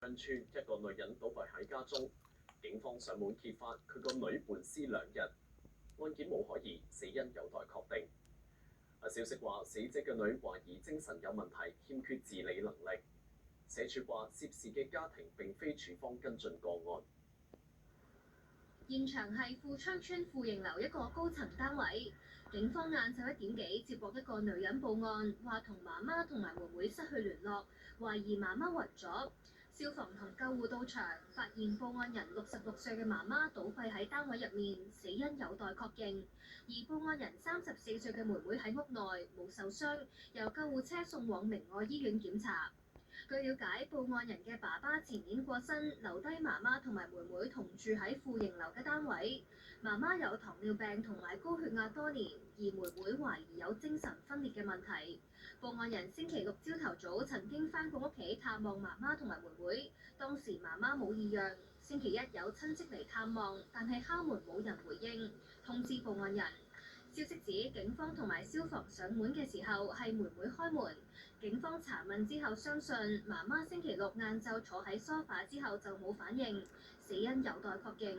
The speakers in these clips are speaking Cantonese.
鄉村一個女人倒斃喺家中，警方上門揭發佢個女伴屍2日，案件冇可疑，死因有待確定。消息話死者嘅女懷疑精神有問題，欠缺自理能力。社署話涉事嘅家庭並非署方跟進個案。現場係富昌村富盈樓一個高層單位，警方晏晝1點幾接獲一個女人報案，話同媽媽同埋妹妹失去聯絡，懷疑媽媽暈咗。消防同救護到場，發現報案人66歲嘅媽媽倒斃喺單位入面，死因有待確認。而報案人34歲嘅妹妹喺屋內冇受傷，由救護車送往明愛醫院檢查。據了解，報案人嘅爸爸前年過身，留低媽媽同埋妹妹同住喺富盈樓嘅單位。媽媽有糖尿病同埋高血壓多年，而妹妹懷疑有精神分裂嘅問題。報案人星期6朝頭早曾經返過屋企探望媽媽同埋妹妹，當時媽媽冇異樣。星期1有親戚嚟探望，但係敲門冇人回應，通知報案人。消息指警方同埋消防上門嘅時候係妹妹開門，警方查問之後相信媽媽星期6晏晝坐喺梳化之後就冇反應，死因有待確認。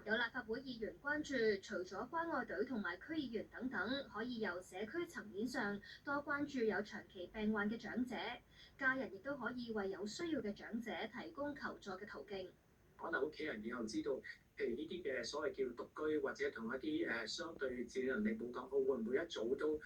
有立法會議員關注，除咗關愛隊同埋區議員等等，可以由社區層面上多關注有長期病患嘅長者，家人亦都可以為有需要嘅長者提供求助嘅途徑。可能屋企人以後知道，譬如呢啲嘅所謂叫獨居或者同一啲相對自理能力冇咁好，會唔會一早都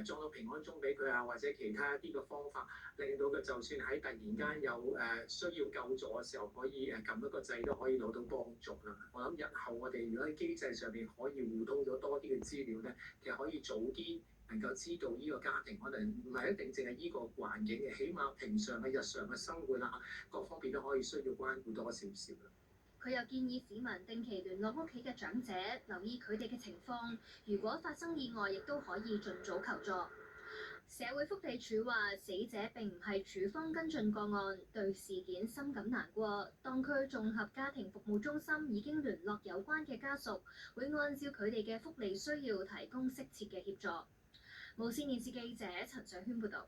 裝到平安鐘俾佢啊？或者其他一啲嘅方法，令到佢就算喺突然間有需要救助嘅時候，可以撳一個掣都可以攞到幫助啦。我諗日後我哋如果喺機制上面可以互通咗多啲嘅資料咧，其實可以早啲能夠知道呢個家庭可能唔係一定淨係依個環境嘅，起碼平常嘅日常嘅生活啊，各方面都可以需要關顧多少少。佢又建議市民定期聯絡屋企嘅長者，留意佢哋嘅情況。如果發生意外，亦都可以盡早求助。社會福利署話，死者並唔係署方跟進個案，對事件深感難過。當區綜合家庭服務中心已經聯絡有關嘅家屬，會按照佢哋嘅福利需要提供適切嘅協助。無線電視記者陳上軒報導。